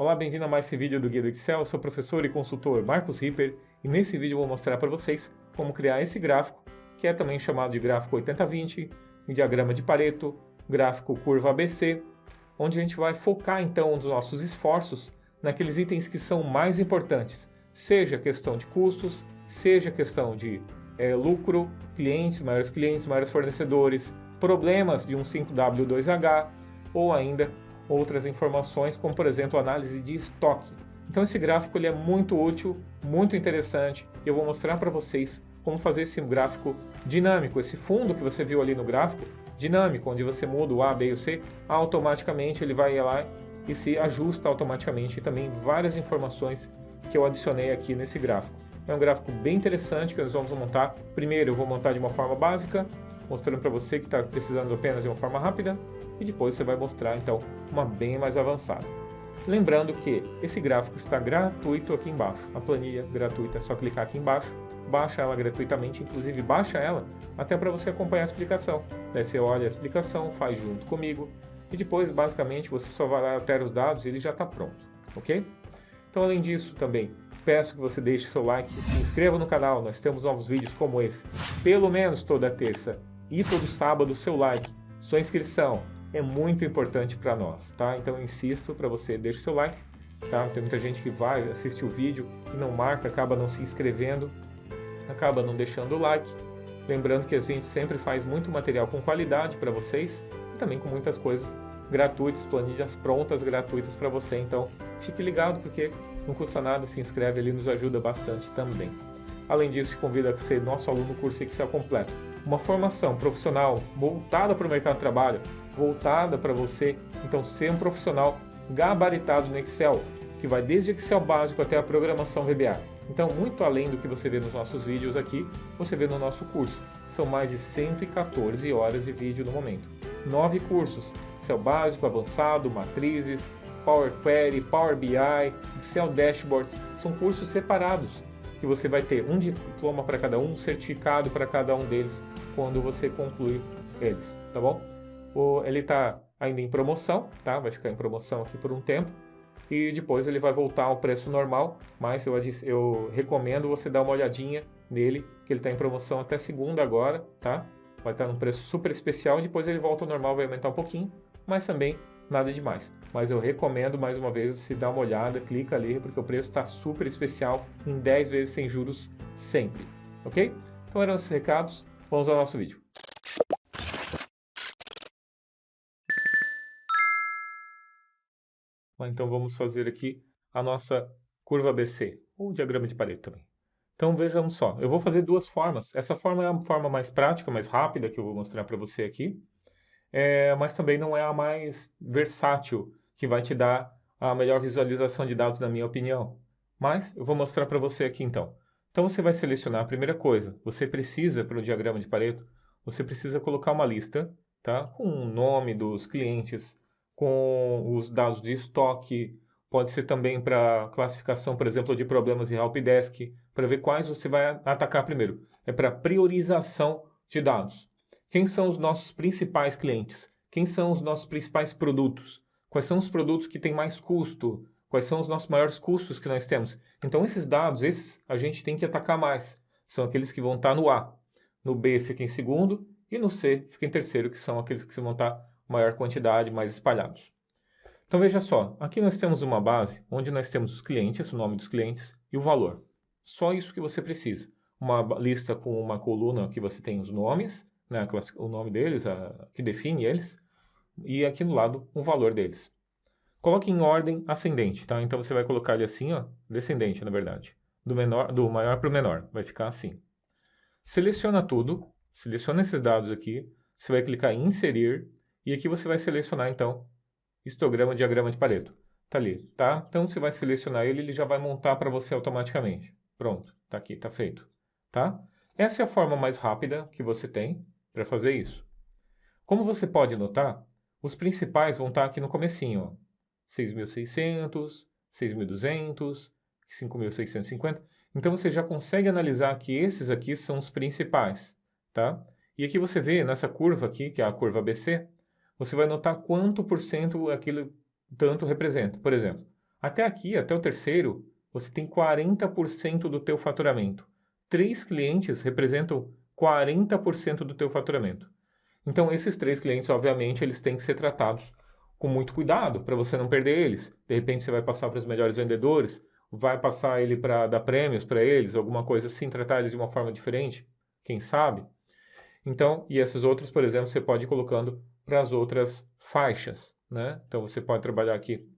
Olá, bem-vindo a mais esse vídeo do Guia do Excel. Eu sou o professor e consultor Marcos Ripper e nesse vídeo eu vou mostrar para vocês como criar esse gráfico, que é também chamado de gráfico 80-20, diagrama de Pareto, gráfico curva ABC, onde a gente vai focar então os nossos esforços naqueles itens que são mais importantes, seja questão de custos, seja questão de lucro, clientes, maiores fornecedores, problemas de um 5W2H ou ainda outras informações, como por exemplo análise de estoque. Então esse gráfico ele é muito útil, muito interessante, e eu vou mostrar para vocês como fazer esse gráfico dinâmico, esse fundo que você viu ali no gráfico, dinâmico, onde você muda o A, B e o C, automaticamente ele vai lá e se ajusta automaticamente, e também várias informações que eu adicionei aqui nesse gráfico. É um gráfico bem interessante que nós vamos montar. Primeiro eu vou montar de uma forma básica, mostrando para você que está precisando apenas de uma forma rápida, e depois você vai mostrar então uma bem mais avançada. Lembrando que esse gráfico está gratuito aqui embaixo, a planilha gratuita, é só clicar aqui embaixo, baixa ela gratuitamente, inclusive baixa ela até para você acompanhar a explicação. Daí você olha a explicação, faz junto comigo, e depois basicamente você só vai lá, altera os dados e ele já está pronto, ok? Então além disso também, peço que você deixe seu like, se inscreva no canal, nós temos novos vídeos como esse, pelo menos toda terça e todo sábado. Seu like, sua inscrição é muito importante para nós, tá? Então eu insisto para você, deixe seu like, tá? Tem muita gente que vai assistir o vídeo e não marca, acaba não se inscrevendo, acaba não deixando o like. Lembrando que a gente sempre faz muito material com qualidade para vocês e também com muitas coisas gratuitas, planilhas prontas gratuitas para você. Então fique ligado porque não custa nada, se inscreve ali, nos ajuda bastante também. Além disso, te convido a ser nosso aluno no curso Excel completo. Uma formação profissional voltada para o mercado de trabalho, voltada para você, então ser um profissional gabaritado no Excel, que vai desde Excel básico até a programação VBA. Então, muito além do que você vê nos nossos vídeos aqui, você vê no nosso curso. São mais de 114 horas de vídeo no momento. 9 cursos, Excel básico, avançado, matrizes, Power Query, Power BI, Excel Dashboards, são cursos separados, que você vai ter um diploma para cada um, um certificado para cada um deles, quando você concluir eles, tá bom? Ele está ainda em promoção, tá? Vai ficar em promoção aqui por um tempo, e depois ele vai voltar ao preço normal, mas eu recomendo você dar uma olhadinha nele, que ele está em promoção até segunda agora, tá? Vai estar num preço super especial, e depois ele volta ao normal, vai aumentar um pouquinho, mas também nada demais. Mas eu recomendo mais uma vez você dar uma olhada, clica ali, porque o preço está super especial, em 10 vezes sem juros sempre, ok? Então eram esses recados, vamos ao nosso vídeo. Então vamos fazer aqui a nossa curva ABC, ou diagrama de Pareto também. Então vejamos só, eu vou fazer duas formas. Essa forma é a forma mais prática, mais rápida que eu vou mostrar para você aqui, mas também não é a mais versátil, que vai te dar a melhor visualização de dados, na minha opinião. Mas eu vou mostrar para você aqui então. Então você vai selecionar a primeira coisa, você precisa, para o diagrama de Pareto, você precisa colocar uma lista, tá? Com o nome dos clientes, com os dados de estoque, pode ser também para classificação, por exemplo, de problemas de helpdesk, para ver quais você vai atacar primeiro. É para priorização de dados. Quem são os nossos principais clientes? Quem são os nossos principais produtos? Quais são os produtos que têm mais custo? Quais são os nossos maiores custos que nós temos? Então esses dados, esses a gente tem que atacar mais. São aqueles que vão estar no A. No B fica em segundo e no C fica em terceiro, que são aqueles que vão estar maior quantidade, mais espalhados. Então veja só, aqui nós temos uma base onde nós temos os clientes, o nome dos clientes e o valor. Só isso que você precisa. Uma lista com uma coluna que você tem os nomes, né, o nome deles, que define eles, e aqui no lado o valor deles. Coloque em ordem ascendente, tá? Então você vai colocar ele assim, ó, descendente na verdade, do maior para o menor, vai ficar assim. Seleciona tudo, seleciona esses dados aqui, você vai clicar em inserir, e aqui você vai selecionar então histograma, diagrama de Pareto. Tá ali, tá? Então você vai selecionar ele, ele já vai montar para você automaticamente. Pronto, tá aqui, tá feito, tá? Essa é a forma mais rápida que você tem para fazer isso. Como você pode notar, os principais vão estar aqui no comecinho, ó. 6.600, 6.200, 5.650. Então você já consegue analisar que esses aqui são os principais, tá? E aqui você vê nessa curva aqui, que é a curva ABC, você vai notar quanto por cento aquilo tanto representa. Por exemplo, Até aqui, até o terceiro, você tem 40% do teu faturamento. 3 clientes representam 40% do teu faturamento. Então, esses 3 clientes, obviamente, eles têm que ser tratados com muito cuidado para você não perder eles. De repente, você vai passar para os melhores vendedores, vai passar ele para dar prêmios para eles, alguma coisa assim, tratar eles de uma forma diferente, quem sabe? Então, e esses outros, por exemplo, você pode ir colocando para as outras faixas, né? Então, você pode trabalhar aqui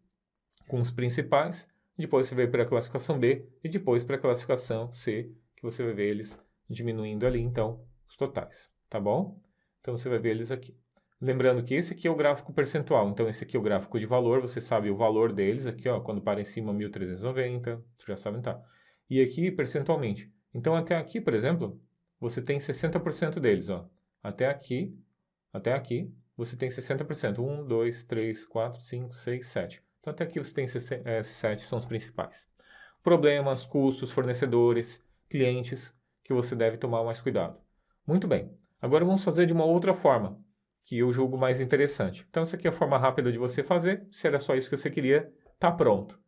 com os principais, depois você vai para a classificação B e depois para a classificação C, que você vai ver eles diminuindo ali, então, os totais, tá bom? Então, você vai ver eles aqui. Lembrando que esse aqui é o gráfico percentual, então esse aqui é o gráfico de valor, você sabe o valor deles aqui, ó, quando para em cima 1.390, você já sabe, tá? E aqui percentualmente. Então, até aqui, por exemplo, você tem 60% deles, ó. Até aqui, você tem 60%. 1, 2, 3, 4, 5, 6, 7. Então, até aqui você tem 7, são os principais. Problemas, custos, fornecedores, clientes, que você deve tomar mais cuidado. Muito bem. Agora vamos fazer de uma outra forma, que eu julgo mais interessante. Então, essa aqui é a forma rápida de você fazer. Se era só isso que você queria, tá pronto.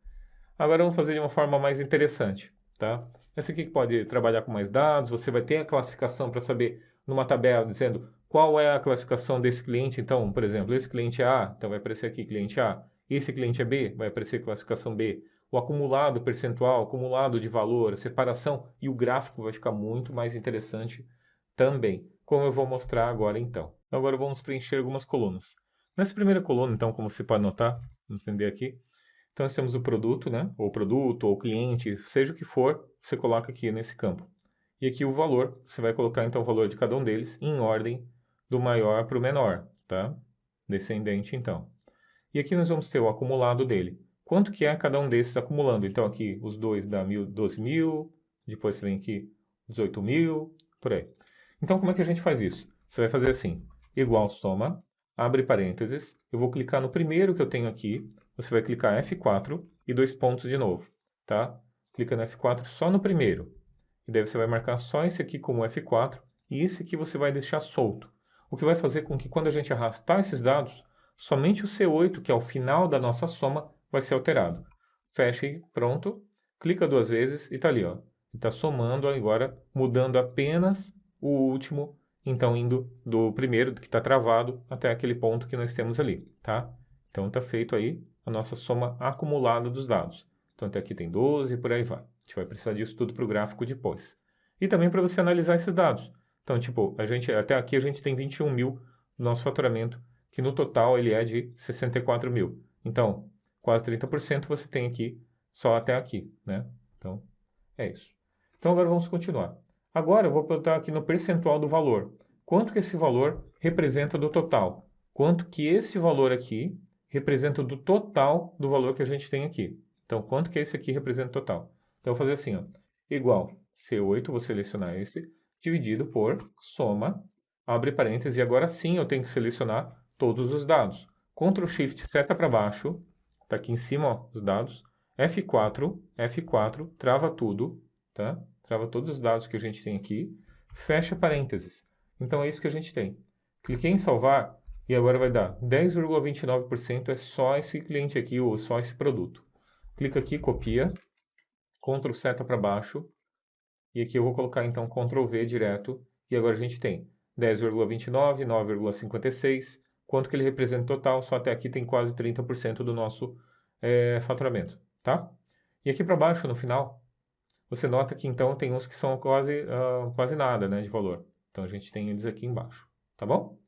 Agora vamos fazer de uma forma mais interessante, tá? Essa aqui pode trabalhar com mais dados, você vai ter a classificação para saber numa tabela dizendo qual é a classificação desse cliente. Então, por exemplo, esse cliente é A, então vai aparecer aqui cliente A. Esse cliente é B, vai aparecer classificação B. O acumulado percentual, acumulado de valor, a separação e o gráfico vai ficar muito mais interessante também, como eu vou mostrar agora então. Agora vamos preencher algumas colunas. Nessa primeira coluna, então, como você pode notar, vamos estender aqui. Então, nós temos o produto, né? Ou produto, ou cliente, seja o que for, você coloca aqui nesse campo. E aqui o valor, você vai colocar então o valor de cada um deles em ordem do maior para o menor, tá? Descendente, então. E aqui nós vamos ter o acumulado dele. Quanto que é cada um desses acumulando? Então, aqui os dois dá 12 mil, depois você vem aqui 18 mil, por aí. Então, como é que a gente faz isso? Você vai fazer assim, igual soma, abre parênteses, eu vou clicar no primeiro que eu tenho aqui, você vai clicar F4 e 2 pontos de novo, tá? Clica no F4 só no primeiro. E daí você vai marcar só esse aqui como F4 e esse aqui você vai deixar solto. O que vai fazer com que quando a gente arrastar esses dados, somente o C8, que é o final da nossa soma, vai ser alterado. Fecha e pronto. Clica 2 vezes e está ali, ó. Está somando agora, mudando apenas o último, então indo do primeiro, que está travado, até aquele ponto que nós temos ali, tá? Então está feito aí a nossa soma acumulada dos dados. Então até aqui tem 12 e por aí vai. A gente vai precisar disso tudo para o gráfico depois. E também para você analisar esses dados. Então, tipo, até aqui a gente tem 21 mil no nosso faturamento, que no total ele é de 64 mil. Então, quase 30% você tem aqui, só até aqui, né? Então, é isso. Então, agora vamos continuar. Agora eu vou botar aqui no percentual do valor. Quanto que esse valor representa do total? Quanto que esse valor aqui representa do total do valor que a gente tem aqui? Então, quanto que esse aqui representa o total? Então, eu vou fazer assim, ó, igual C8, vou selecionar esse, dividido por soma, abre parênteses, e agora sim eu tenho que selecionar todos os dados. Ctrl Shift, seta para baixo, está aqui em cima, ó, os dados, F4, trava tudo, tá? Trava todos os dados que a gente tem aqui, fecha parênteses. Então, é isso que a gente tem. Cliquei em salvar e agora vai dar 10,29% é só esse cliente aqui, ou só esse produto. Clica aqui, copia, Ctrl seta para baixo, e aqui eu vou colocar então Ctrl V direto, e agora a gente tem 10,29, 9,56, quanto que ele representa no total, só até aqui tem quase 30% do nosso faturamento, tá? E aqui para baixo, no final, você nota que então tem uns que são quase nada, né, de valor. Então a gente tem eles aqui embaixo, tá bom?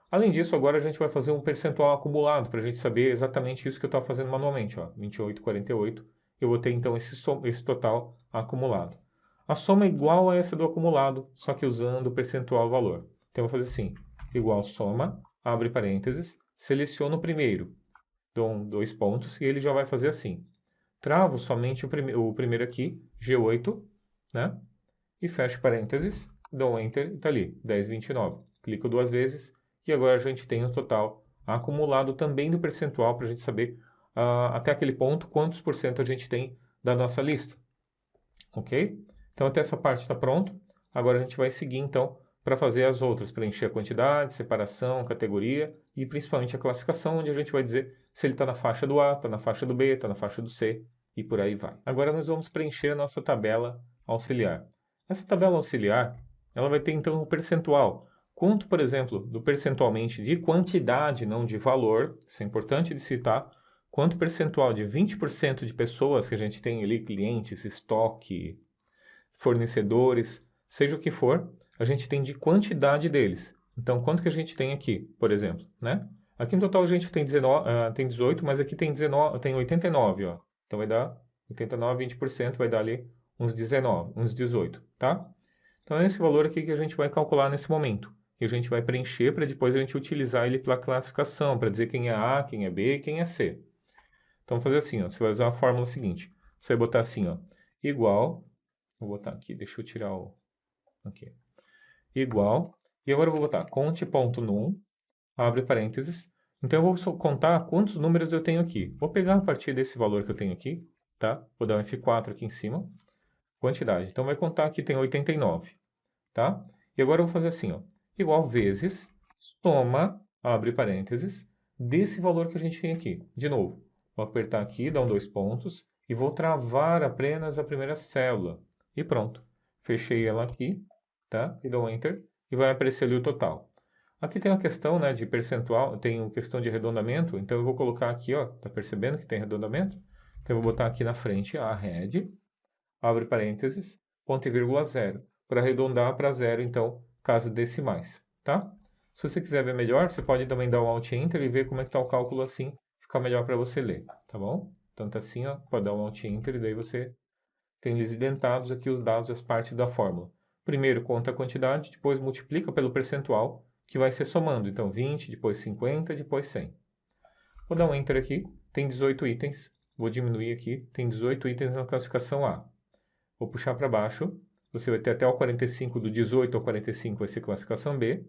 Além disso, agora a gente vai fazer um percentual acumulado para a gente saber exatamente isso que eu estava fazendo manualmente, ó, 28,48. Eu vou ter então esse total acumulado. A soma é igual a essa do acumulado, só que usando o percentual valor. Então eu vou fazer assim, igual soma, abre parênteses, seleciono o primeiro, dou 2 pontos e ele já vai fazer assim. Travo somente o primeiro aqui, G8, né? E fecho parênteses, dou Enter e está ali, 10,29. Clico 2 vezes e agora a gente tem o total acumulado também do percentual para a gente saber até aquele ponto quantos por cento a gente tem da nossa lista. Ok? Então até essa parte está pronto. Agora a gente vai seguir então para fazer as outras, preencher a quantidade, separação, categoria e principalmente a classificação, onde a gente vai dizer se ele está na faixa do A, está na faixa do B, está na faixa do C e por aí vai. Agora nós vamos preencher a nossa tabela auxiliar. Essa tabela auxiliar, ela vai ter então um percentual. Quanto, por exemplo, do percentualmente de quantidade, não de valor, isso é importante de citar, quanto percentual de 20% de pessoas que a gente tem ali, clientes, estoque, fornecedores, seja o que for, a gente tem de quantidade deles. Então, quanto que a gente tem aqui, por exemplo, né? Aqui no total a gente tem 18, mas aqui tem 19, tem 89, ó. Então vai dar 89, 20%, vai dar ali uns 19, uns 18, tá? Então é esse valor aqui que a gente vai calcular nesse momento. E a gente vai preencher para depois a gente utilizar ele pela classificação, para dizer quem é A, quem é B e quem é C. Então vamos fazer assim, ó. Você vai usar a fórmula seguinte. Você vai botar assim, ó, igual, vou botar aqui, deixa eu tirar o, aqui, igual, e agora eu vou botar conte.num, abre parênteses. Então eu vou contar quantos números eu tenho aqui. Vou pegar a partir desse valor que eu tenho aqui, tá? Vou dar um F4 aqui em cima, quantidade. Então vai contar que tem 89, tá? E agora eu vou fazer assim, ó, igual vezes, soma, abre parênteses, desse valor que a gente tem aqui. De novo, vou apertar aqui, dar um 2 pontos, e vou travar apenas a primeira célula. E pronto. Fechei ela aqui, tá? E dou um Enter, e vai aparecer ali o total. Aqui tem uma questão, né, de percentual, tem uma questão de arredondamento, então eu vou colocar aqui, ó, tá percebendo que tem arredondamento? Então eu vou botar aqui na frente a head, abre parênteses, ponto e vírgula zero, para arredondar para zero, então, casas decimais, tá? Se você quiser ver melhor, você pode também dar um Alt Enter e ver como é que está o cálculo assim, fica melhor para você ler, tá bom? Tanto assim, ó, pode dar um Alt Enter e daí você tem eles identados aqui os dados, as partes da fórmula. Primeiro conta a quantidade, depois multiplica pelo percentual, que vai ser somando. Então 20, depois 50, depois 100. Vou dar um Enter aqui, tem 18 itens. Vou diminuir aqui, tem 18 itens na classificação A. Vou puxar para baixo, você vai ter até o 45, do 18 ao 45 vai ser classificação B.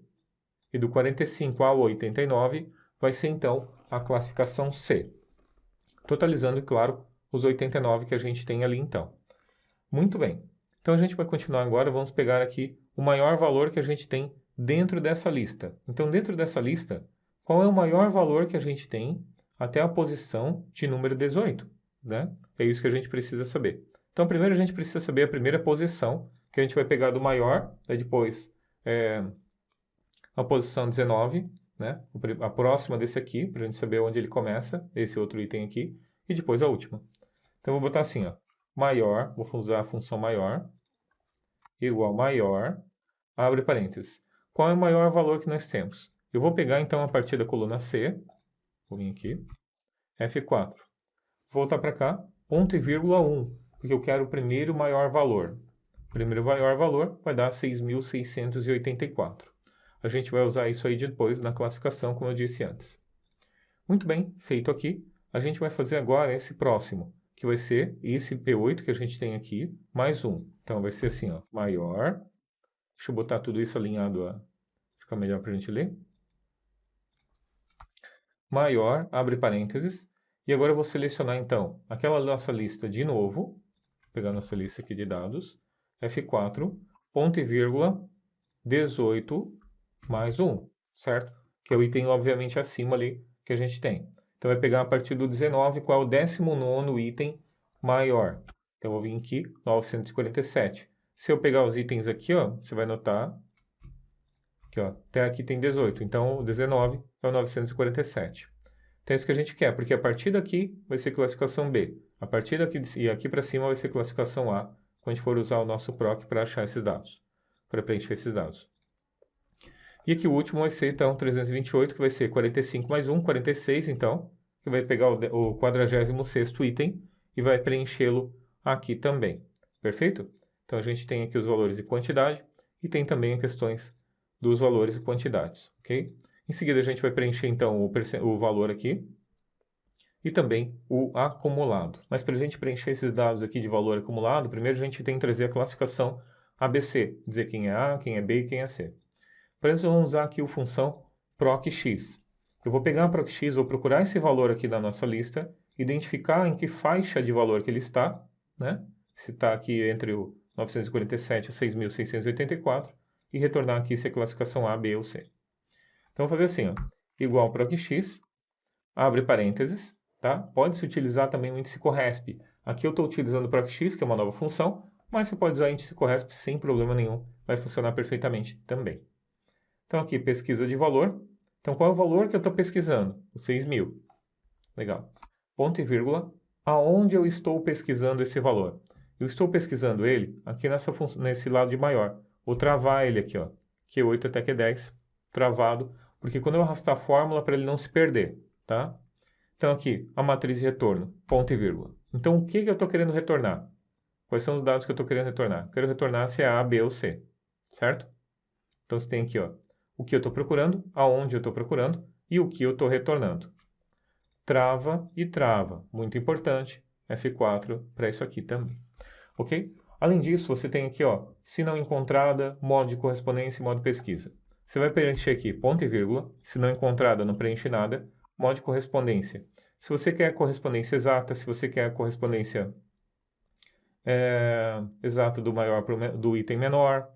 E do 45 ao 89 vai ser então a classificação C. Totalizando, claro, os 89 que a gente tem ali então. Muito bem. Então a gente vai continuar agora, vamos pegar aqui o maior valor que a gente tem dentro dessa lista. Então dentro dessa lista, qual é o maior valor que a gente tem até a posição de número 18, né? É isso que a gente precisa saber. Então primeiro a gente precisa saber a primeira posição, que a gente vai pegar do maior, daí depois a posição 19, né? A próxima desse aqui, para a gente saber onde ele começa, esse outro item aqui, e depois a última. Então eu vou botar assim, ó, maior, vou usar a função maior, igual maior, abre parênteses. Qual é o maior valor que nós temos? Eu vou pegar então a partir da coluna C, vou vir aqui, F4, voltar para cá, ponto e vírgula 1, porque eu quero o primeiro maior valor. O primeiro maior valor vai dar 6.684. A gente vai usar isso aí depois na classificação, como eu disse antes. Muito bem, feito aqui, a gente vai fazer agora esse próximo, que vai ser esse P8 que a gente tem aqui, mais 1. Então vai ser assim, ó, maior. Deixa eu botar tudo isso alinhado a ficar melhor para a gente ler. Maior, abre parênteses. E agora eu vou selecionar então aquela nossa lista de novo. Vou pegar a nossa lista aqui de dados. F4, ponto e vírgula, 18 mais 1, certo? Que é o item, obviamente, acima ali que a gente tem. Então, vai pegar a partir do 19, qual é o 19º item maior. Então, eu vou vir aqui, 947. Se eu pegar os itens aqui, ó, você vai notar que ó, até aqui tem 18. Então, o 19 é o 947. Então, é isso que a gente quer, porque a partir daqui vai ser classificação B. A partir daqui e aqui para cima vai ser classificação A, quando a gente for usar o nosso PROC para achar esses dados, para preencher esses dados. E aqui o último vai ser, então, 328, que vai ser 45 mais 1, 46, então, que vai pegar o 46º item e vai preenchê-lo aqui também. Perfeito? Então, a gente tem aqui os valores de quantidade e tem também as questões dos valores e quantidades, ok? Em seguida, a gente vai preencher, então, o valor aqui e também o acumulado. Mas para a gente preencher esses dados aqui de valor acumulado, primeiro a gente tem que trazer a classificação ABC, dizer quem é A, quem é B e quem é C. Para isso, vamos usar aqui a função procx. Eu vou pegar a procx, vou procurar esse valor aqui da nossa lista, identificar em que faixa de valor que ele está, né? Se está aqui entre o 947 e o 6.684, e retornar aqui se é classificação A, B ou C. Então, vou fazer assim, ó, igual procx, abre parênteses, tá? Pode-se utilizar também o índice Corresp. Aqui eu estou utilizando o ProcX, que é uma nova função, mas você pode usar o índice Corresp sem problema nenhum, vai funcionar perfeitamente também. Então aqui, pesquisa de valor. Então qual é o valor que eu estou pesquisando? O 6.000. Legal. Ponto e vírgula. Aonde eu estou pesquisando esse valor? Eu estou pesquisando ele aqui nesse lado de maior. Vou travar ele aqui, ó. Q8 até Q10, travado, porque quando eu arrastar a fórmula para ele não se perder, tá? Então aqui, a matriz de retorno, ponto e vírgula. Então o que eu estou querendo retornar? Quais são os dados que eu estou querendo retornar? Quero retornar se é A, B ou C, certo? Então você tem aqui, ó, o que eu estou procurando, aonde eu estou procurando e o que eu estou retornando. Trava e trava, muito importante, F4 para isso aqui também, ok? Além disso, você tem aqui, ó, se não encontrada, modo de correspondência e modo de pesquisa. Você vai preencher aqui ponto e vírgula, se não encontrada, não preenche nada, modo de correspondência. Se você quer correspondência exata, se você quer correspondência exata do item menor,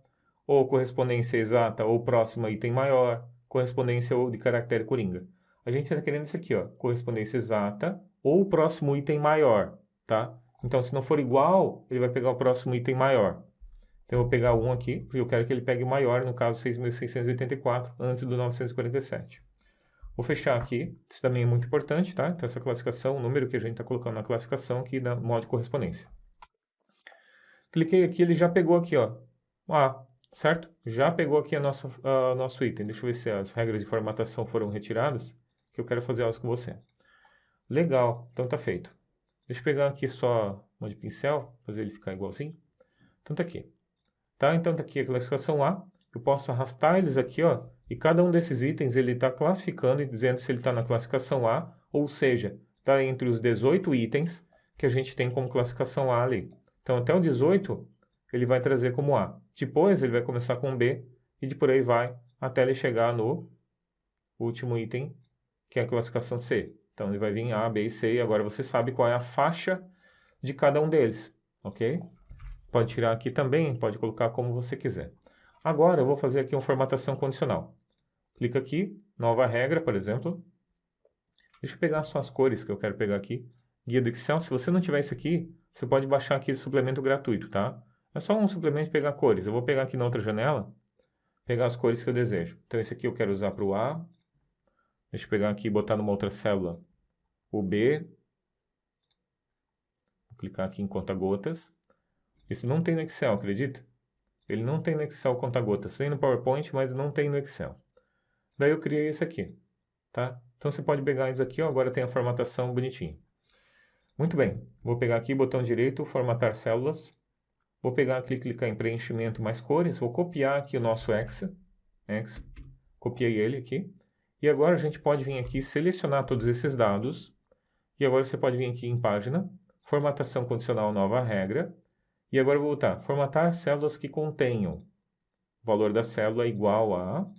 ou correspondência exata ou próxima a item maior, correspondência ou de caractere coringa. A gente está querendo isso aqui, ó, correspondência exata ou próximo item maior, tá? Então, se não for igual, ele vai pegar o próximo item maior. Então, eu vou pegar um aqui, porque eu quero que ele pegue o maior, no caso 6.684, antes do 947. Vou fechar aqui, isso também é muito importante, tá? Então, essa classificação, o número que a gente está colocando na classificação aqui da modo de correspondência. Cliquei aqui, ele já pegou aqui, ó, certo? Já pegou aqui nosso item. Deixa eu ver se as regras de formatação foram retiradas, que eu quero fazer elas com você. Legal, então tá feito. Deixa eu pegar aqui só uma de pincel, fazer ele ficar igualzinho. Então tá aqui. Tá? Então tá aqui a classificação A. Eu posso arrastar eles aqui, ó, e cada um desses itens ele está classificando e dizendo se ele está na classificação A, ou seja, está entre os 18 itens que a gente tem como classificação A ali. Então até o 18 ele vai trazer como A. Depois ele vai começar com B e de por aí vai até ele chegar no último item, que é a classificação C. Então ele vai vir A, B e C e agora você sabe qual é a faixa de cada um deles, ok? Pode tirar aqui também, pode colocar como você quiser. Agora eu vou fazer aqui uma formatação condicional. Clica aqui, nova regra, por exemplo. Deixa eu pegar só as cores que eu quero pegar aqui. Guia do Excel, se você não tiver isso aqui, você pode baixar aqui o suplemento gratuito, tá? É só um suplemento pegar cores. Eu vou pegar aqui na outra janela, pegar as cores que eu desejo. Então esse aqui eu quero usar para o A. Deixa eu pegar aqui e botar numa outra célula o B. Vou clicar aqui em conta-gotas. Esse não tem no Excel, acredita? Ele não tem no Excel conta-gotas. Tem no PowerPoint, mas não tem no Excel. Daí eu criei esse aqui, tá? Então você pode pegar isso aqui, ó, agora tem a formatação bonitinha. Muito bem, vou pegar aqui, botão direito, formatar células. Vou pegar aqui, clicar em preenchimento mais cores, vou copiar aqui o nosso Excel. Copiei ele aqui. E agora a gente pode vir aqui selecionar todos esses dados. E agora você pode vir aqui em página, formatação condicional nova regra. E agora eu vou voltar, formatar células que contenham o valor da célula igual a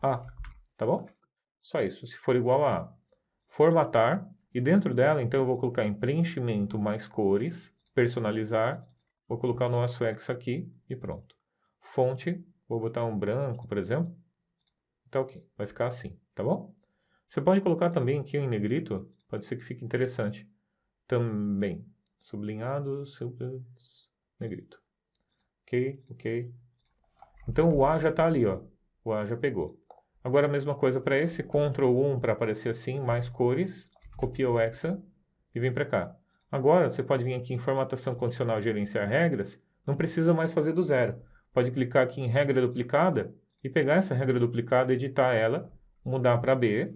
A, tá bom? Só isso, se for igual a A. Formatar, e dentro dela, então, eu vou colocar em preenchimento mais cores, personalizar, vou colocar o nosso X aqui e pronto. Fonte, vou botar um branco, por exemplo. Tá ok, vai ficar assim, tá bom? Você pode colocar também aqui em negrito, pode ser que fique interessante. Também, sublinhado, negrito. Ok, ok. Então o A já está ali, ó. O A já pegou. Agora a mesma coisa para esse, Ctrl 1 para aparecer assim, mais cores, copia o hexa e vem para cá. Agora você pode vir aqui em formatação condicional gerenciar regras, não precisa mais fazer do zero. Pode clicar aqui em regra duplicada e pegar essa regra duplicada, editar ela, mudar para B.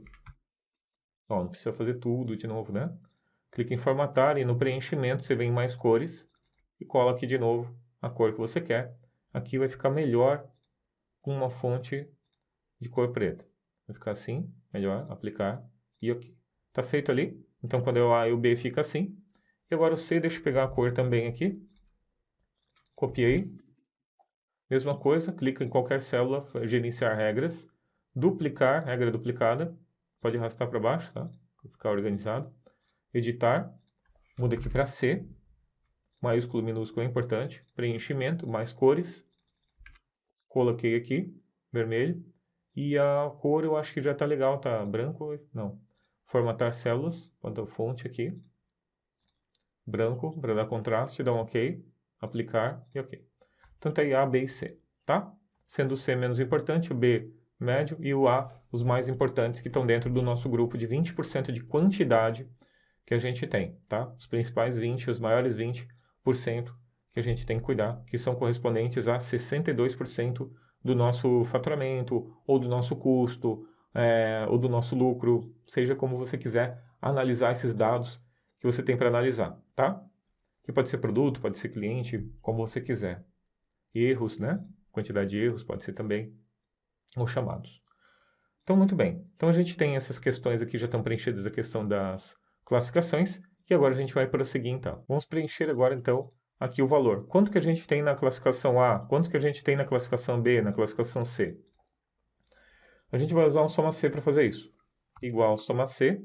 Ó, não precisa fazer tudo de novo, né? Clica em formatar e no preenchimento você vem em mais cores e cola aqui de novo a cor que você quer. Aqui vai ficar melhor com uma fonte de cor preta. Vai ficar assim, melhor, aplicar e ok. Tá feito ali. Então quando é o A e o B fica assim. E agora o C, deixa eu pegar a cor também aqui. Copiei. Mesma coisa, clica em qualquer célula, gerenciar regras. Duplicar, regra duplicada. Pode arrastar para baixo, tá? Para ficar organizado. Editar. Muda aqui para C. Maiúsculo, minúsculo é importante. Preenchimento, mais cores. Coloquei aqui, vermelho. E a cor eu acho que já está legal, tá branco? Não. formatar células, bota a fonte aqui, branco, para dar contraste, dá um OK, aplicar e OK. Então tá aí A, B e C, tá? Sendo o C menos importante, o B médio e o A os mais importantes que estão dentro do nosso grupo de 20% de quantidade que a gente tem, tá? Os principais 20, os maiores 20% que a gente tem que cuidar, que são correspondentes a 62% do nosso faturamento, ou do nosso custo, ou do nosso lucro, seja como você quiser analisar esses dados que você tem para analisar, tá? Que pode ser produto, pode ser cliente, como você quiser. Erros, né? Quantidade de erros pode ser também, ou chamados. Então, muito bem. Então, a gente tem essas questões aqui, já estão preenchidas a questão das classificações, e agora a gente vai prosseguir, então. Vamos preencher agora, então, aqui o valor. Quanto que a gente tem na classificação A? Quanto que a gente tem na classificação B? Na classificação C? A gente vai usar um soma C para fazer isso. Igual soma C.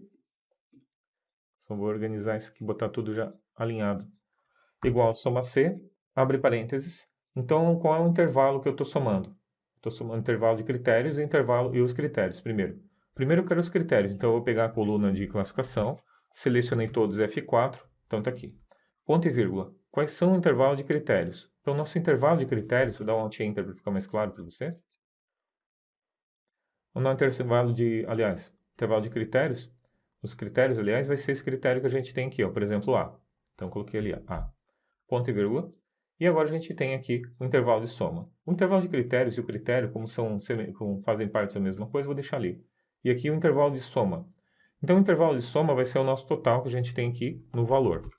Só vou organizar isso aqui, botar tudo já alinhado. Igual soma C, abre parênteses. Então, qual é o intervalo que eu estou somando? Estou somando intervalo de critérios e os critérios primeiro. Primeiro eu quero os critérios, então eu vou pegar a coluna de classificação, selecionei todos F4, então está aqui. Ponto e vírgula. Quais são o intervalo de critérios? Então, nosso intervalo de critérios, vou dar um Alt-Enter para ficar mais claro para você. O nosso intervalo intervalo de critérios, os critérios, aliás, vai ser esse critério que a gente tem aqui, ó, por exemplo, A. Então, coloquei ali A. Ponto e vírgula. E agora a gente tem aqui o intervalo de soma. O intervalo de critérios e o critério, como fazem parte da mesma coisa, vou deixar ali. E aqui o intervalo de soma. Então o intervalo de soma vai ser o nosso total que a gente tem aqui no valor.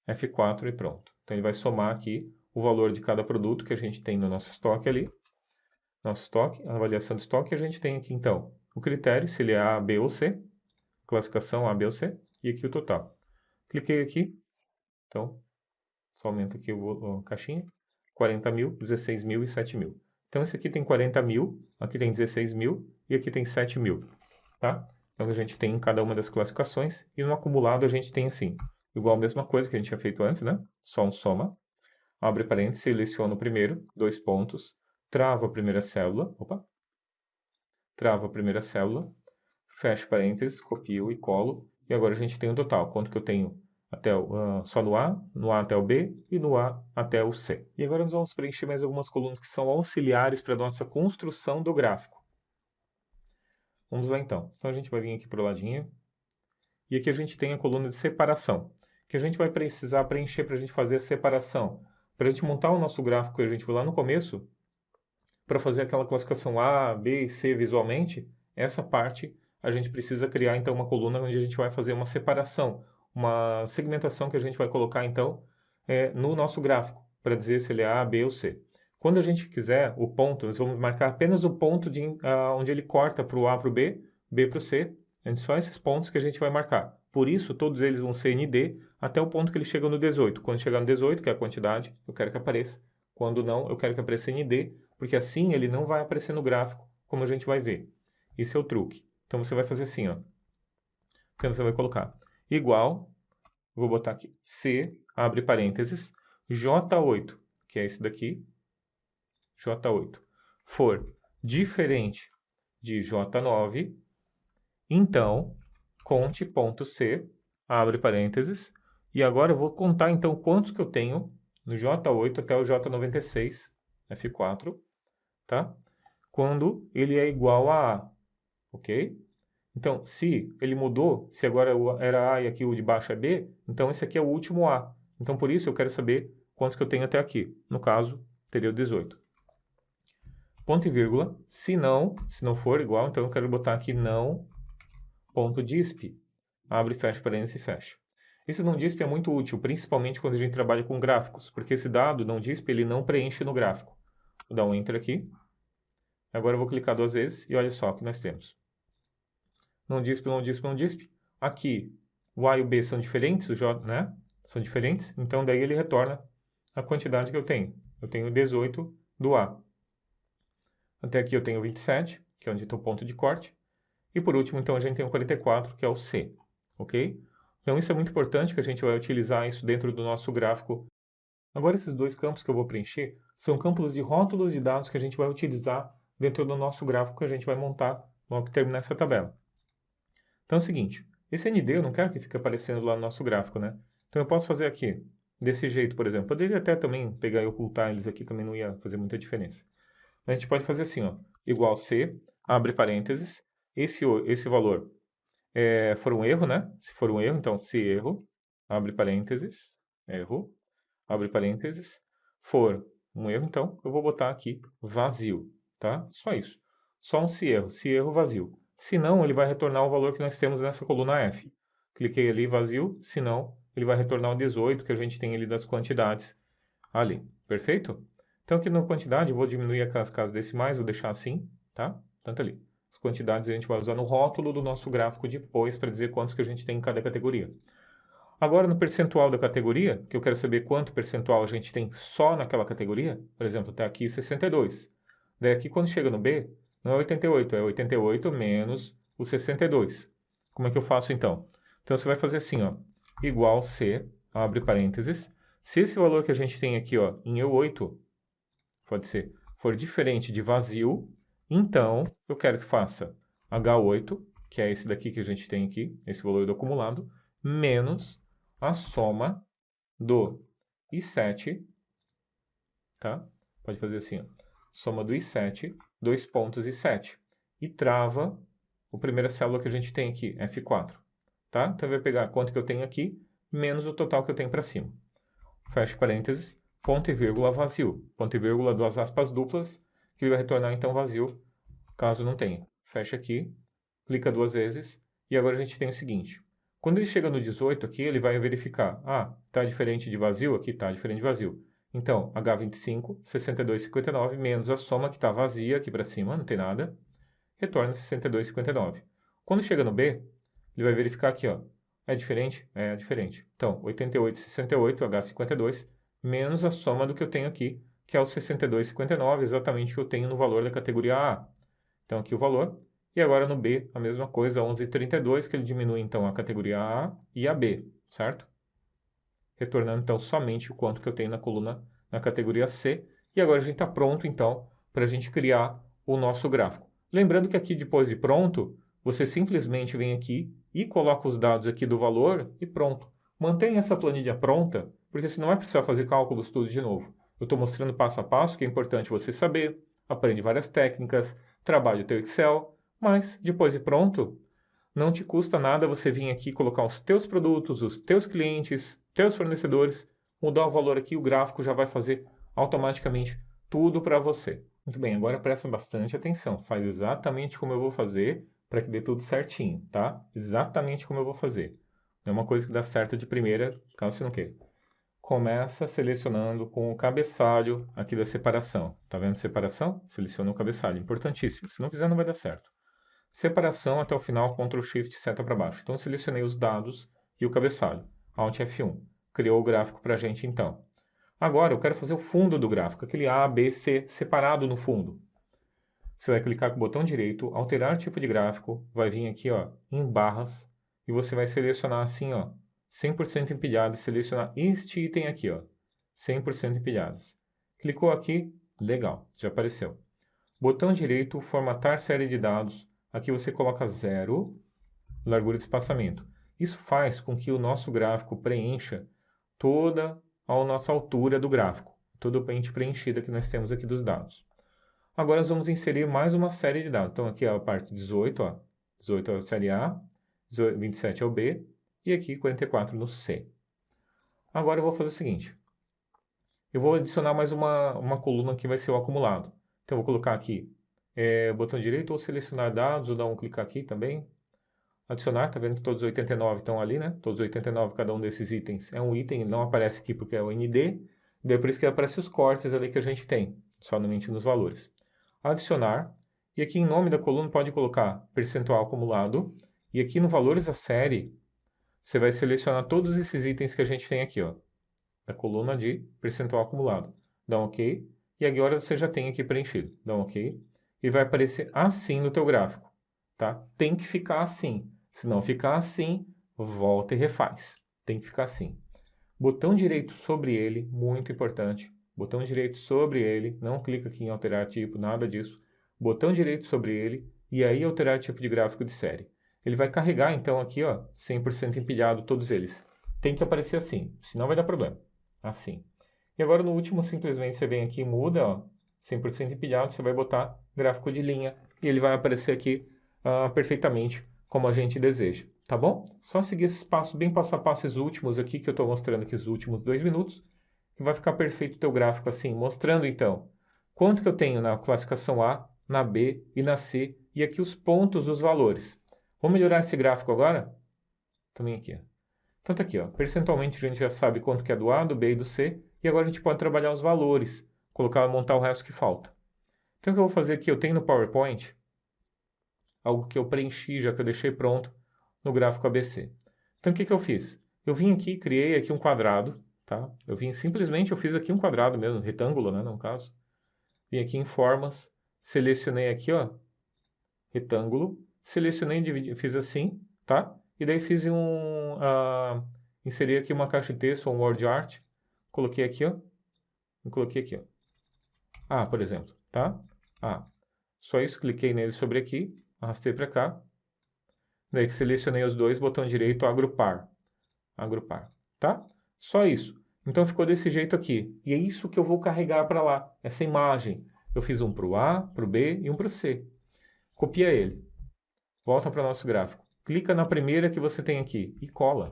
F4 e pronto. Então ele vai somar aqui o valor de cada produto que a gente tem no nosso estoque ali. Nosso estoque, a avaliação de estoque, a gente tem aqui então o critério, se ele é A, B ou C. Classificação A, B ou C. E aqui o total. Cliquei aqui. Então, só aumenta aqui a caixinha. 40 mil, 16 mil e 7 mil. Então, esse aqui tem 40 mil, aqui tem 16 mil e aqui tem 7 mil. Tá? Então, a gente tem em cada uma das classificações. E no acumulado a gente tem assim, igual a mesma coisa que a gente tinha feito antes, né? Só um soma. Abre parênteses, seleciona o primeiro, 2 pontos. Trava a primeira célula. Opa! Trava a primeira célula. Fecho parênteses, copio e colo. E agora a gente tem o total. Quanto que eu tenho só no A até o B e no A até o C. E agora nós vamos preencher mais algumas colunas que são auxiliares para a nossa construção do gráfico. Vamos lá então. Então a gente vai vir aqui para o ladinho. E aqui a gente tem a coluna de separação, que a gente vai precisar preencher para a gente fazer a separação. Para a gente montar o nosso gráfico que a gente viu lá no começo, para fazer aquela classificação A, B e C visualmente, essa parte a gente precisa criar então uma coluna onde a gente vai fazer uma separação, uma segmentação que a gente vai colocar então no nosso gráfico, para dizer se ele é A, B ou C. Quando a gente quiser o ponto, nós vamos marcar apenas o ponto onde ele corta para o A para o B, B para o C, só esses pontos que a gente vai marcar. Por isso, todos eles vão ser ND até o ponto que ele chega no 18. Quando chegar no 18, que é a quantidade, eu quero que apareça. Quando não, eu quero que apareça ND, porque assim ele não vai aparecer no gráfico, como a gente vai ver. Esse é o truque. Então você vai fazer assim, ó. Então você vai colocar igual, vou botar aqui, C, abre parênteses, J8, que é esse daqui, J8, for diferente de J9, então, conte.c, abre parênteses, e agora eu vou contar então quantos que eu tenho no J8 até o J96, F4, tá? Quando ele é igual a A, ok? Então, se ele mudou, se agora era A e aqui o de baixo é B, então esse aqui é o último A. Então, por isso, eu quero saber quantos que eu tenho até aqui. No caso, teria o 18. Ponto e vírgula. Se não for igual, então eu quero botar aqui não ponto disp. Abre, fecha, parênteses e fecha. Esse não disp é muito útil, principalmente quando a gente trabalha com gráficos, porque esse dado não disp, ele não preenche no gráfico. Vou dar um Enter aqui. Agora eu vou clicar 2 vezes e olha só o que nós temos. Não disp, não disp, não disp. Aqui, o A e o B são diferentes, o J, né? São diferentes, então daí ele retorna a quantidade que eu tenho. Eu tenho 18 do A. Até aqui eu tenho 27, que é onde está o ponto de corte. E por último, então, a gente tem o 44, que é o C. Ok? Então isso é muito importante que a gente vai utilizar isso dentro do nosso gráfico. Agora esses dois campos que eu vou preencher são campos de rótulos de dados que a gente vai utilizar dentro do nosso gráfico que a gente vai montar logo que terminar essa tabela. Então é o seguinte, Esse ND eu não quero que fique aparecendo lá no nosso gráfico, né? Então eu posso fazer aqui, desse jeito, por exemplo. Poderia até também pegar e ocultar eles aqui, também não ia fazer muita diferença. A gente pode fazer assim, ó, igual C, abre parênteses, esse valor for um erro, né? Se for um erro, então se erro, abre parênteses, erro, abre parênteses, for um erro, então eu vou botar aqui vazio, tá? Só isso. Só um se erro vazio. Se não, ele vai retornar o valor que nós temos nessa coluna F. Cliquei ali vazio, se não, ele vai retornar o 18 que a gente tem ali das quantidades ali, perfeito? Então aqui na quantidade eu vou diminuir as casas decimais, vou deixar assim, tá? Tanto ali. As quantidades a gente vai usar no rótulo do nosso gráfico depois para dizer quantos que a gente tem em cada categoria. Agora no percentual da categoria, que eu quero saber quanto percentual a gente tem só naquela categoria, por exemplo, está aqui 62. Daí aqui quando chega no B, não é 88, é 88 menos o 62. Como é que eu faço então? Então você vai fazer assim, ó, igual C, abre parênteses. Se esse valor que a gente tem aqui, ó, em E8, pode ser, for diferente de vazio, então eu quero que faça H8, que é esse daqui que a gente tem aqui, esse valor do acumulado, menos a soma do I7, tá? Pode fazer assim, ó, soma do I7, 2 pontos I7, e trava a primeira célula que a gente tem aqui, F4, tá? Então vai pegar quanto que eu tenho aqui, menos o total que eu tenho para cima. Fecha parênteses, ponto e vírgula vazio. Ponto e vírgula, duas aspas duplas, que ele vai retornar então vazio, caso não tenha. Fecha aqui, clica duas vezes, e agora a gente tem o seguinte. Quando ele chega no 18 aqui, ele vai verificar. Ah, está diferente de vazio? Aqui está diferente de vazio. Então, H25, 62,59, menos a soma que está vazia aqui para cima, não tem nada, retorna 62,59. Quando chega no B, ele vai verificar aqui, ó. É diferente? É diferente. Então, 88,68, H52, menos a soma do que eu tenho aqui, que é o 62,59, exatamente o que eu tenho no valor da categoria A. Então, aqui o valor. E agora no B, a mesma coisa, 11,32, que ele diminui então a categoria A e a B, certo? Retornando então somente o quanto que eu tenho na coluna na categoria C. E agora a gente está pronto então para a gente criar o nosso gráfico. Lembrando que aqui depois de pronto, você simplesmente vem aqui e coloca os dados aqui do valor e pronto. Mantenha essa planilha pronta, porque senão vai precisar fazer cálculos tudo de novo. Eu estou mostrando passo a passo, que é importante você saber, aprende várias técnicas, trabalha o teu Excel, mas depois de pronto, não te custa nada você vir aqui colocar os teus produtos, os teus clientes, teus fornecedores, mudar o valor aqui, o gráfico já vai fazer automaticamente tudo para você. Muito bem, agora presta bastante atenção. Faz exatamente como eu vou fazer para que dê tudo certinho, tá? Exatamente como eu vou fazer. Não é uma coisa que dá certo de primeira, caso você não queira. Começa selecionando com o cabeçalho aqui da separação. Tá vendo separação? Seleciona o cabeçalho, importantíssimo. Se não fizer, não vai dar certo. Separação até o final, Ctrl Shift seta para baixo. Então, selecionei os dados e o cabeçalho. Alt F1. Criou o gráfico para a gente, então. Agora, eu quero fazer o fundo do gráfico, aquele A, B, C separado no fundo. Você vai clicar com o botão direito, alterar tipo de gráfico, vai vir aqui, ó, em barras, e você vai selecionar assim, ó, 100% empilhadas, selecionar este item aqui, ó, 100% empilhadas. Clicou aqui, legal, já apareceu. Botão direito, formatar série de dados. Aqui você coloca 0, largura de espaçamento. Isso faz com que o nosso gráfico preencha toda a nossa altura do gráfico, todo o pente preenchido que nós temos aqui dos dados. Agora nós vamos inserir mais uma série de dados. Então aqui é a parte 18, ó. 18 é a série A, 27 é o B e aqui 44 no C. Agora eu vou fazer o seguinte. Eu vou adicionar mais uma coluna que vai ser o acumulado. Então eu vou colocar aqui botão direito ou selecionar dados, ou dar um clicar aqui também. Adicionar, tá vendo que todos os 89 estão ali, né? Todos os 89, cada um desses itens é um item, não aparece aqui porque é o ND. Daí por isso que aparece os cortes ali que a gente tem, somente nos valores. Adicionar, e aqui em nome da coluna pode colocar percentual acumulado, e aqui no valores da série, você vai selecionar todos esses itens que a gente tem aqui, ó, da coluna de percentual acumulado. Dá um OK, e agora você já tem aqui preenchido. Dá um OK, e vai aparecer assim no teu gráfico, tá? Tem que ficar assim. Se não ficar assim, volta e refaz. Tem que ficar assim. Botão direito sobre ele, muito importante. Botão direito sobre ele, não clica aqui em alterar tipo, nada disso. Botão direito sobre ele, e aí alterar tipo de gráfico de série. ele vai carregar então aqui, ó, 100% empilhado todos eles. Tem que aparecer assim, senão vai dar problema. Assim. E agora no último, simplesmente você vem aqui e muda, ó, 100% empilhado, você vai botar gráfico de linha e ele vai aparecer aqui perfeitamente como a gente deseja, tá bom? Só seguir esses passos, bem passo a passo, esses últimos aqui, que eu estou mostrando aqui os últimos 2 minutos, que vai ficar perfeito o teu gráfico assim, mostrando então quanto que eu tenho na classificação A, na B e na C, e aqui os pontos dos valores. Vamos melhorar esse gráfico agora? Também aqui, ó. Então tá aqui, ó, percentualmente a gente já sabe quanto que é do A, do B e do C, e agora a gente pode trabalhar os valores, montar o resto que falta. Então o que eu vou fazer aqui, eu tenho no PowerPoint algo que eu preenchi, já que eu deixei pronto no gráfico ABC. Então o que eu fiz? Eu vim aqui e criei aqui um quadrado, tá? Eu fiz aqui um quadrado mesmo, retângulo, né, no caso. Vim aqui em formas, selecionei aqui, ó, retângulo, selecionei, fiz assim, tá? E daí fiz inseri aqui uma caixa de texto, um word art, coloquei aqui, ó, e coloquei aqui, ó. A, por exemplo, tá? A. Só isso, cliquei nele sobre aqui, arrastei para cá. Daí que selecionei os dois, botão direito, agrupar. Agrupar, tá? Só isso. Então ficou desse jeito aqui. E é isso que eu vou carregar para lá, essa imagem. Eu fiz um para o A, para o B e um para o C. Copia ele. Volta para o nosso gráfico. Clica na primeira que você tem aqui e cola.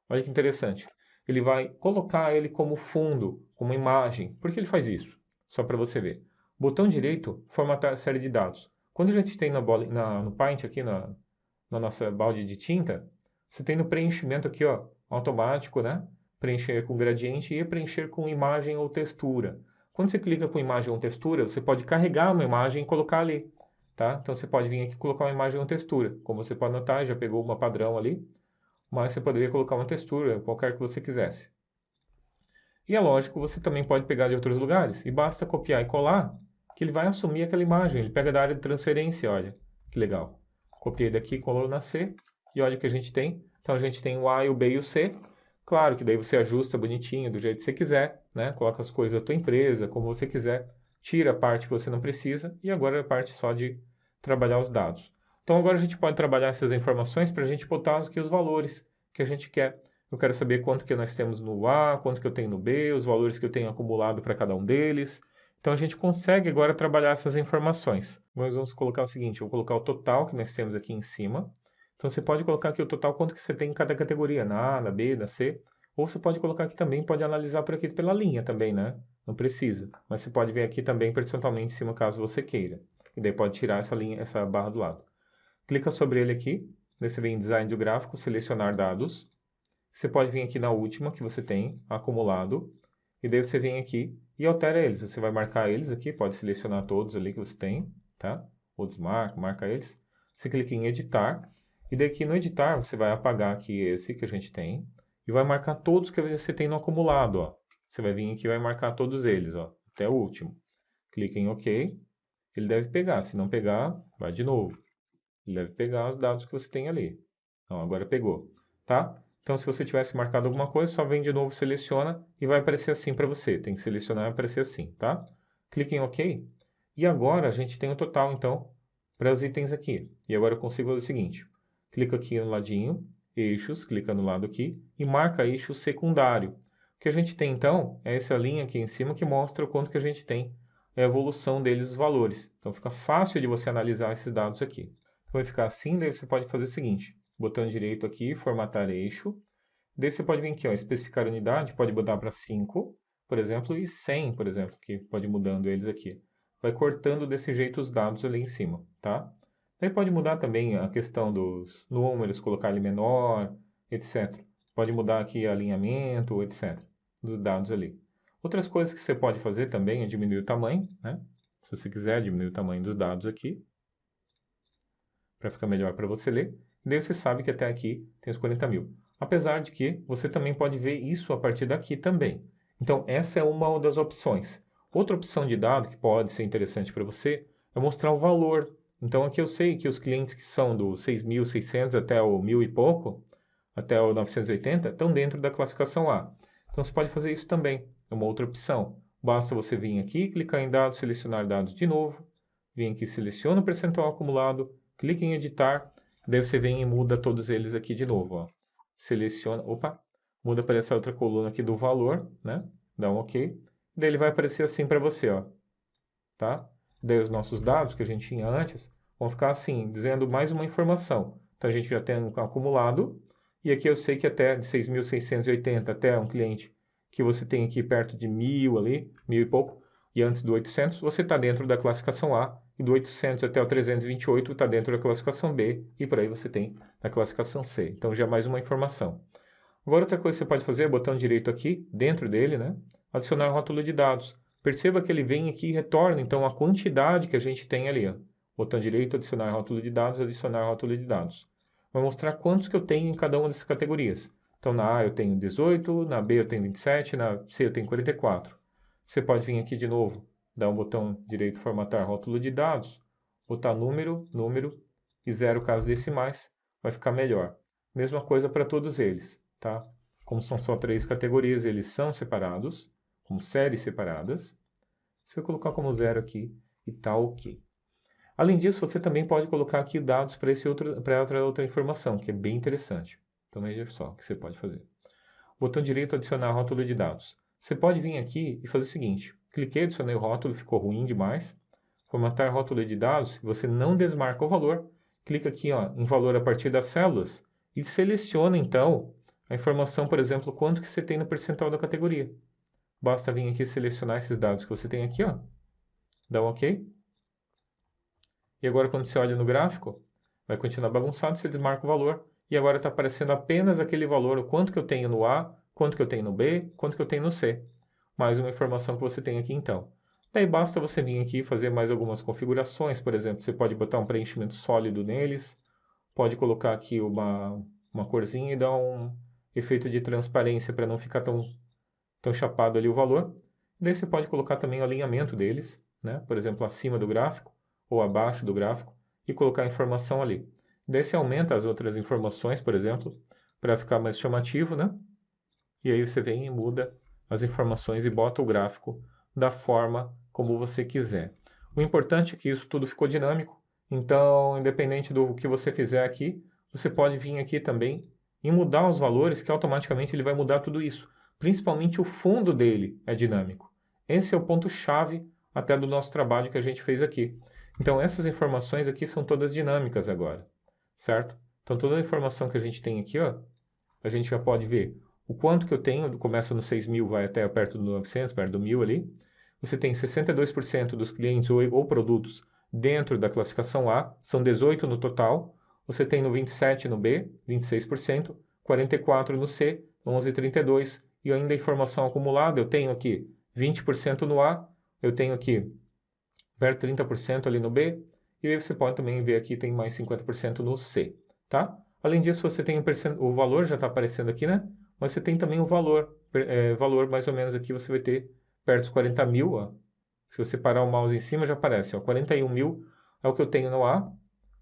Olha que interessante. Ele vai colocar ele como fundo, como imagem. Por que ele faz isso? Só para você ver. Botão direito, formatar série de dados. Quando a gente tem no Paint, aqui na nossa balde de tinta, você tem no preenchimento aqui, ó, automático, né? Preencher com gradiente e preencher com imagem ou textura. Quando você clica com imagem ou textura, você pode carregar uma imagem e colocar ali, tá? Então você pode vir aqui e colocar uma imagem ou textura. Como você pode notar, já pegou uma padrão ali, mas você poderia colocar uma textura, qualquer que você quisesse. E é lógico, você também pode pegar de outros lugares, e basta copiar e colar, que ele vai assumir aquela imagem. Ele pega da área de transferência, olha, que legal. Copiei daqui, colou na C, e olha o que a gente tem. Então a gente tem o A, o B e o C. Claro que daí você ajusta bonitinho, do jeito que você quiser, né? Coloca as coisas da tua empresa, como você quiser. Tira a parte que você não precisa, e agora é a parte só de trabalhar os dados. Então agora a gente pode trabalhar essas informações para a gente botar aqui os valores que a gente quer. Eu quero saber quanto que nós temos no A, quanto que eu tenho no B, os valores que eu tenho acumulado para cada um deles. Então a gente consegue agora trabalhar essas informações. Nós vamos colocar o seguinte, eu vou colocar o total que nós temos aqui em cima. Então você pode colocar aqui o total quanto que você tem em cada categoria, na A, na B, na C. Ou você pode colocar aqui também, pode analisar por aqui pela linha também, né? Não precisa. Mas você pode vir aqui também percentualmente em cima caso você queira. E daí pode tirar essa linha, essa barra do lado. Clica sobre ele aqui, daí você vem em design do gráfico, selecionar dados. Você pode vir aqui na última que você tem, acumulado, e daí você vem aqui e altera eles. Você vai marcar eles aqui, pode selecionar todos ali que você tem, tá? Ou desmarca, marca eles. Você clica em editar, e daqui no editar você vai apagar aqui esse que a gente tem, e vai marcar todos que você tem no acumulado, ó. Você vai vir aqui e vai marcar todos eles, ó, até o último. Clica em OK, ele deve pegar. Se não pegar, vai de novo. Ele deve pegar os dados que você tem ali. Então, agora pegou, tá? Então, se você tivesse marcado alguma coisa, só vem de novo, seleciona e vai aparecer assim para você. Tem que selecionar e vai aparecer assim, tá? Clique em OK. E agora a gente tem o total, então, para os itens aqui. E agora eu consigo fazer o seguinte. Clica aqui no ladinho, eixos, clica no lado aqui e marca eixo secundário. O que a gente tem, então, é essa linha aqui em cima que mostra o quanto que a gente tem, a evolução deles, os valores. Então, fica fácil de você analisar esses dados aqui. Então, vai ficar assim, daí você pode fazer o seguinte. Botão direito aqui, formatar eixo. Daí você pode vir aqui, ó, especificar unidade, pode mudar para 5, por exemplo, e 100, por exemplo, que pode ir mudando eles aqui. Vai cortando desse jeito os dados ali em cima, tá? Daí pode mudar também a questão dos números, colocar ele menor, etc. Pode mudar aqui alinhamento, etc. Dos dados ali. Outras coisas que você pode fazer também é diminuir o tamanho, né? Se você quiser diminuir o tamanho dos dados aqui, para ficar melhor para você ler. E daí você sabe que até aqui tem os 40 mil. Apesar de que você também pode ver isso a partir daqui também. Então, essa é uma das opções. Outra opção de dado que pode ser interessante para você é mostrar o valor. Então, aqui eu sei que os clientes que são do 6.600 até o 1.000 e pouco, até o 980, estão dentro da classificação A. Então, você pode fazer isso também. É uma outra opção. Basta você vir aqui, clicar em dados, selecionar dados de novo. Vem aqui, seleciona o percentual acumulado, clique em editar, Daí você vem e muda todos eles aqui de novo, ó. Seleciona, opa, muda para essa outra coluna aqui do valor, né? Dá um OK. Daí ele vai aparecer assim para você, ó. Tá? Daí os nossos dados que a gente tinha antes vão ficar assim, dizendo mais uma informação. Então a gente já tem um acumulado, e aqui eu sei que até de 6.680 até um cliente que você tem aqui perto de 1.000 ali, 1.000 e pouco, e antes do 800, você está dentro da classificação A, e do 800 até o 328 está dentro da classificação B, e por aí você tem na classificação C. Então já é mais uma informação. Agora outra coisa que você pode fazer é botão direito aqui, dentro dele, né? Adicionar rótulo de dados. Perceba que ele vem aqui e retorna, então, a quantidade que a gente tem ali. Ó. Botão direito, adicionar rótulo de dados, adicionar rótulo de dados. Vai mostrar quantos que eu tenho em cada uma dessas categorias. Então, na A eu tenho 18, na B eu tenho 27, na C eu tenho 44. Você pode vir aqui de novo, dar um botão direito, formatar rótulo de dados, botar número, número e 0 casas decimais, vai ficar melhor. Mesma coisa para todos eles, tá? Como são só 3 categorias, eles são separados, como séries separadas. Você vai colocar como 0 aqui e tá OK. Além disso, você também pode colocar aqui dados para outra informação, que é bem interessante. Então veja só o que você pode fazer. Botão direito, adicionar rótulo de dados. Você pode vir aqui e fazer o seguinte. Cliquei, adicionei o rótulo, ficou ruim demais. Formatar rótulo de dados, você não desmarca o valor. Clica aqui ó, em valor a partir das células e seleciona então a informação, por exemplo, quanto que você tem no percentual da categoria. Basta vir aqui selecionar esses dados que você tem aqui, ó. Dá um OK. E agora quando você olha no gráfico, vai continuar bagunçado, você desmarca o valor. E agora está aparecendo apenas aquele valor, o quanto que eu tenho no A, quanto que eu tenho no B, quanto que eu tenho no C. Mais uma informação que você tem aqui então. Daí basta você vir aqui e fazer mais algumas configurações, por exemplo, você pode botar um preenchimento sólido neles, pode colocar aqui uma corzinha e dar um efeito de transparência para não ficar tão chapado ali o valor. Daí você pode colocar também o alinhamento deles, né? Por exemplo, acima do gráfico ou abaixo do gráfico e colocar a informação ali. Daí você aumenta as outras informações, por exemplo, para ficar mais chamativo, né? E aí você vem e muda as informações e bota o gráfico da forma como você quiser. O importante é que isso tudo ficou dinâmico, então, independente do que você fizer aqui, você pode vir aqui também e mudar os valores, que automaticamente ele vai mudar tudo isso. Principalmente o fundo dele é dinâmico. Esse é o ponto-chave até do nosso trabalho que a gente fez aqui. Então, essas informações aqui são todas dinâmicas agora, certo? Então, toda a informação que a gente tem aqui, ó, a gente já pode ver o quanto que eu tenho, começa no 6.000, vai até perto do 900, perto do 1.000 ali. Você tem 62% dos clientes ou produtos dentro da classificação A, são 18 no total. Você tem no 27 no B, 26%, 44 no C, 11,32%. E ainda a informação acumulada, eu tenho aqui 20% no A, eu tenho aqui perto de 30% ali no B, e aí você pode também ver aqui, tem mais 50% no C, tá? Além disso, você tem o valor, já está aparecendo aqui, né? Mas você tem também o valor, valor mais ou menos aqui você vai ter perto dos 40 mil, ó. Se você parar o mouse em cima, já aparece, ó, 41 mil é o que eu tenho no A,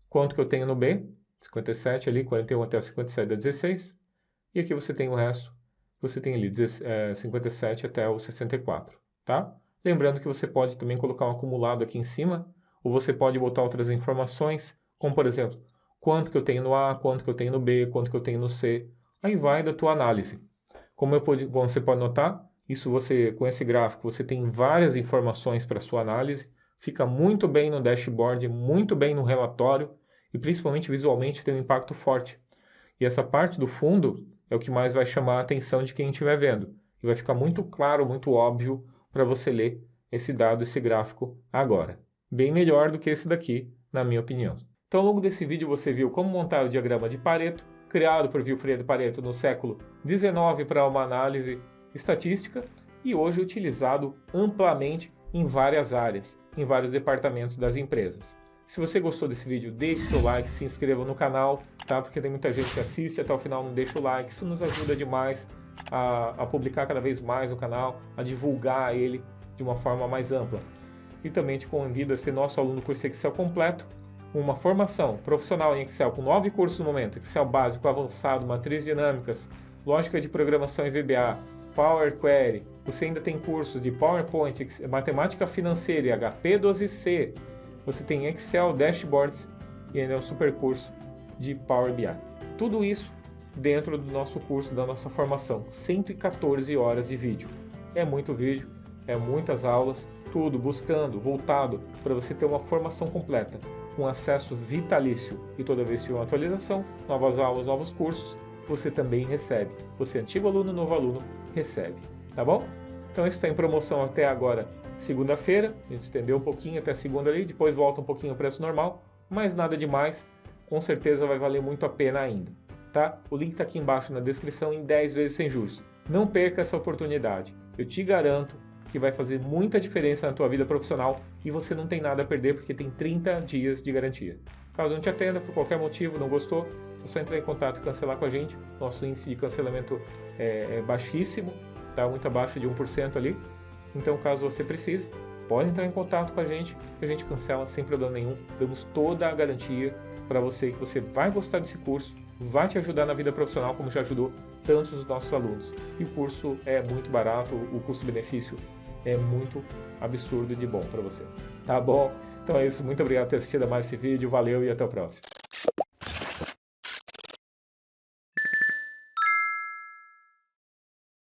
quanto que eu tenho no B, 57 ali, 41 até 57 dá 16, e aqui você tem o resto, você tem ali 57 até o 64, tá? Lembrando que você pode também colocar um acumulado aqui em cima, ou você pode botar outras informações, como por exemplo, quanto que eu tenho no A, quanto que eu tenho no B, quanto que eu tenho no C. Aí vai da tua análise. Como você pode notar, isso com esse gráfico você tem várias informações para sua análise, fica muito bem no dashboard, muito bem no relatório e principalmente visualmente tem um impacto forte. E essa parte do fundo é o que mais vai chamar a atenção de quem estiver vendo. E vai ficar muito claro, muito óbvio para você ler esse dado, esse gráfico agora. Bem melhor do que esse daqui, na minha opinião. Então, ao longo desse vídeo você viu como montar o diagrama de Pareto, criado por Vilfredo Pareto no século XIX para uma análise estatística e hoje utilizado amplamente em várias áreas, em vários departamentos das empresas. Se você gostou desse vídeo, deixe seu like, se inscreva no canal, tá? Porque tem muita gente que assiste até o final e não deixa o like. Isso nos ajuda demais a publicar cada vez mais o canal, a divulgar ele de uma forma mais ampla. E também te convido a ser nosso aluno do curso Excel completo, uma formação profissional em Excel com 9 cursos no momento, Excel básico, avançado, matrizes dinâmicas, lógica de programação em VBA, Power Query. Você ainda tem cursos de PowerPoint, matemática financeira e HP12C. Você tem Excel, Dashboards e ainda é um super curso de Power BI. Tudo isso dentro do nosso curso, da nossa formação. 114 horas de vídeo. É muito vídeo, é muitas aulas, tudo buscando, voltado para você ter uma formação completa, com acesso vitalício. E toda vez que tiver uma atualização, novas aulas, novos cursos, você também recebe. Você, antigo aluno, novo aluno, recebe. Tá bom? Então isso está em promoção até agora, segunda-feira. A gente estendeu um pouquinho até segunda ali, depois volta um pouquinho o preço normal, mas nada demais. Com certeza vai valer muito a pena ainda. Tá? O link está aqui embaixo na descrição em 10 vezes sem juros. Não perca essa oportunidade. Eu te garanto que vai fazer muita diferença na tua vida profissional e você não tem nada a perder porque tem 30 dias de garantia. Caso não te atenda por qualquer motivo, não gostou, é só entrar em contato e cancelar com a gente. Nosso índice de cancelamento é baixíssimo, tá? Muito abaixo de 1% ali. Então, caso você precise, pode entrar em contato com a gente, que a gente cancela sem problema nenhum. Damos toda a garantia para você que você vai gostar desse curso, vai te ajudar na vida profissional, como já ajudou tantos dos nossos alunos. E o curso é muito barato, o custo-benefício é muito absurdo de bom para você. Tá bom? Então é isso, muito obrigado por ter assistido a mais esse vídeo, valeu e até o próximo.